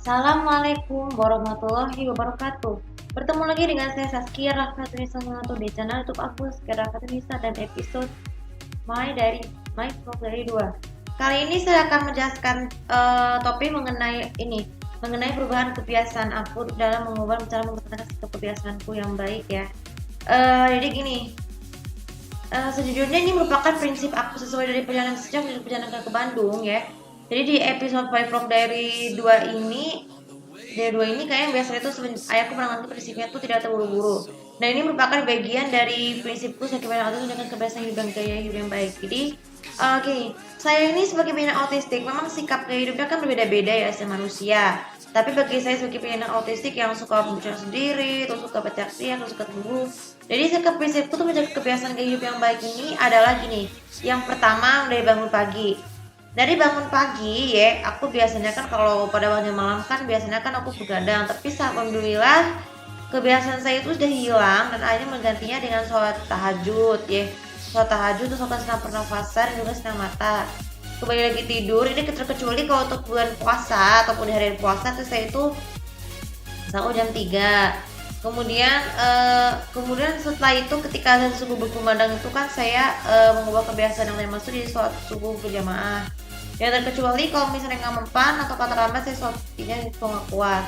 Assalamualaikum warahmatullahi wabarakatuh. Bertemu lagi dengan saya Saskia Rahmatunisa di channel YouTube aku Saskia Rahmatunisa dan episode My Vlog dari 2. Kali ini saya akan menjelaskan topik mengenai perubahan kebiasaan aku dalam mengubah cara mempertahankan sikap kebiasaanku yang baik ya. Jadi gini, sejujurnya ini merupakan prinsip aku sesuai dari perjalanan ke Bandung ya. Jadi di episode Five Vlog dari dua ini kayak biasanya tuh ayahku menangani prinsipnya tuh tidak terburu-buru. Nah ini merupakan bagian dari prinsipku sebagai penyandang autis dengan kebiasaan hidup dan gaya hidup yang baik. Jadi oke, saya ini sebagai penyandang autistik memang sikap gaya hidupnya kan berbeda-beda ya sama manusia. Tapi bagi saya sebagai penyandang autistik yang suka berbicara sendiri, terus suka baca terus suka tunggu. Jadi sikap prinsipku tuh menjaga kebiasaan gaya hidup yang baik ini adalah gini. Yang pertama dari bangun pagi. Dari bangun pagi ya, aku biasanya kan kalau pada waktu malam kan biasanya kan aku begadang, tapi alhamdulillah kebiasaan saya itu sudah hilang dan akhirnya menggantinya dengan sholat tahajud ya. Sholat tahajud itu sholat senam pernafasan dan juga senam mata. Kembali lagi tidur, ini terkecuali kalau untuk bulan puasa ataupun di hari puasa tuh saya itu sahur jam 3. Kemudian setelah itu ketika azan subuh berkumandang itu kan saya mengubah kebiasaan yang lain masuk jadi sholat subuh berjamaah. Ya terkecuali kalau misalnya nggak mempan atau kata lambat saya sholat tidak itu nggak kuat.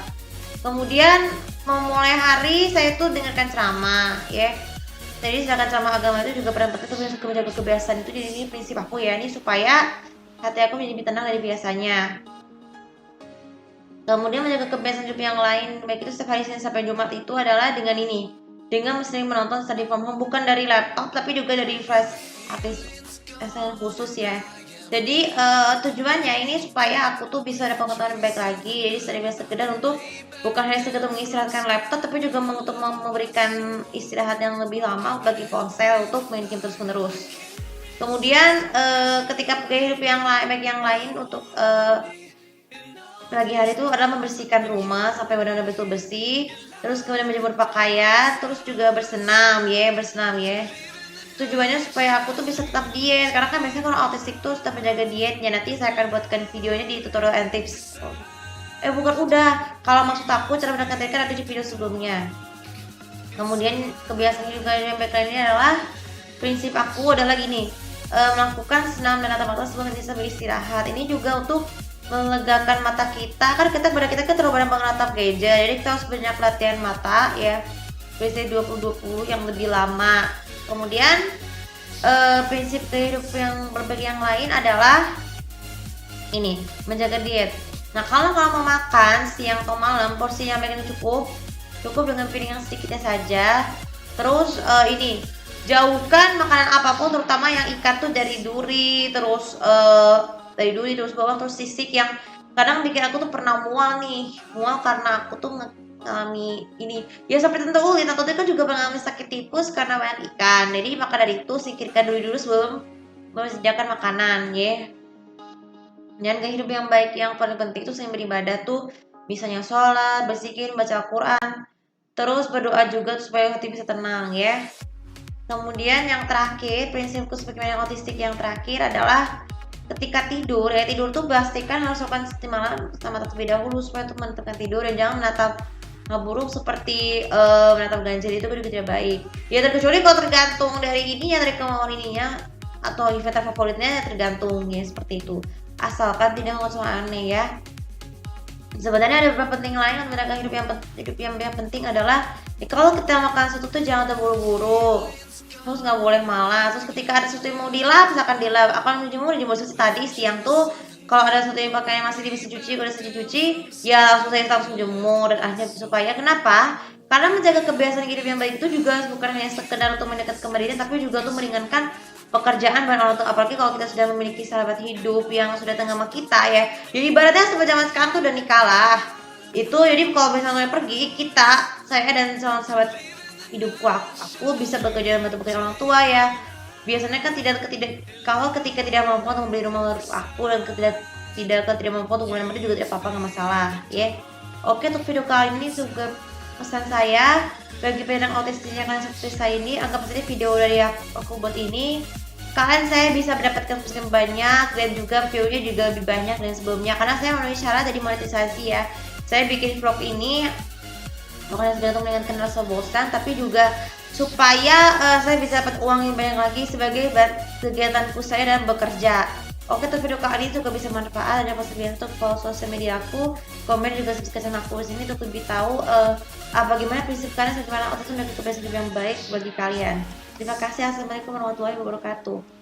Kemudian memulai hari saya tuh dengarkan ceramah ya. Jadi sedangkan ceramah agama itu juga pernah itu menjaga kebiasaan itu, jadi ini prinsip aku ya, ini supaya hati aku menjadi lebih tenang dari biasanya. Kemudian menjaga kebiasaan hidup yang lain baik itu setiap hari Senin sampai Jumat itu adalah dengan sering menonton study from home, bukan dari laptop tapi juga dari flash artis khusus ya. Jadi tujuannya ini supaya aku tuh bisa ada pengetahuan baik lagi. Jadi tidak sekedar untuk bukan hanya sekedar mengistirahatkan laptop, tapi juga untuk memberikan istirahat yang lebih lama bagi ponsel untuk main game terus menerus. Kemudian ketika gaya hidup yang lain untuk pagi hari itu adalah membersihkan rumah sampai benar-benar betul bersih, terus kemudian menjemur pakaian, terus juga bersenam ya. Tujuannya supaya aku tuh bisa tetap diet, karena kan biasanya kalau autistik tuh tetap menjaga dietnya. Nanti saya akan buatkan videonya di tutorial and tips. Kalau maksud aku cara mendapatkan kan ada di video sebelumnya. Kemudian kebiasaan juga yang baik lainnya adalah prinsip aku adalah gini, melakukan senam dan mata sebelum bisa beristirahat. Ini juga untuk melegakan mata kita, kan kita terlalu banyak menatap gadget, jadi kita harus banyak latihan mata ya, biasanya 20-20 yang lebih lama. Kemudian prinsip hidup yang berbagi yang lain adalah ini, menjaga diet. Nah kalau mau makan siang atau malam, porsi yang baik cukup dengan piring yang sedikitnya saja. Terus jauhkan makanan apapun, terutama yang ikan tuh dari duri, terus bawang, terus sisik yang kadang bikin aku tuh pernah mual karena aku tuh mengalami ini ya seperti tentu itu kan juga mengalami sakit tipes karena banyak ikan. Jadi maka dari itu singkirkan dulu sebelum menyediakan makanan ya. Dan gaya hidup yang baik yang paling penting itu sering beribadah tuh, misalnya sholat, berzikir, baca Al-Quran, terus berdoa juga supaya hati bisa tenang ya. Kemudian yang terakhir, prinsipku sebagai yang autistik yang terakhir adalah ketika tidur tuh pastikan harus lakukan malam sama terlebih dahulu supaya untuk menentukan tidur, dan jangan menatap buruk seperti menatap ganjil, itu juga tidak baik ya, terkecuali kalau tergantung dari dari kemauan atau event favoritnya tergantung ya, seperti itu, asalkan tidak mengonsumsi aneh ya. Sebenarnya ada beberapa penting lain yang menjaga hidup yang penting adalah kalau kita makan sesuatu tuh jangan terburu-buru, terus nggak boleh malas. Terus ketika ada sesuatu yang mau dilap, misalkan dilap, akan dijemur seperti tadi siang tuh, kalau ada sesuatu yang pakaian masih bisa dicuci, udah dicuci ya langsung jemur. Dan akhirnya supaya kenapa? Karena menjaga kebiasaan hidup yang baik itu juga bukan hanya sekedar untuk mendekat kembali, tapi juga untuk meringankan pekerjaan dan orang tua, apalagi kalau kita sudah memiliki sahabat hidup yang sudah tengah sama kita ya. Jadi ibaratnya seperti zaman sekarang tuh udah nikah lah. Itu jadi kalau misalnya pergi, saya dan sahabat hidupku aku bisa bekerja membantu pekerjaan orang tua ya. Biasanya kan ketika tidak mampu untuk membeli rumah untuk aku, dan tidak mampu untuk membeli rumah juga tidak apa-apa, nggak masalah ya. Oke, untuk video kali ini juga pesan saya bagi penyandang autistik yang seperti saya ini, anggap saja video dari aku buat ini saya bisa mendapatkan subscribe banyak dan juga view-nya juga lebih banyak dari sebelumnya, karena saya memenuhi syarat dari monetisasi ya. Saya bikin vlog ini bukan sekedar untuk mengingatkan rasa bosan, tapi juga supaya saya bisa dapat uang yang banyak lagi sebagai kegiatanku saya dalam bekerja. Oke, untuk video kali ini juga bisa manfaat. Dan jangan lupa untuk follow sosial media aku, komen juga subscribe channel aku di sini untuk lebih tahu bagaimana prinsip kalian, bagaimana autism dan kebiasaan hidup yang baik bagi kalian. Terima kasih. Assalamualaikum warahmatullahi wabarakatuh.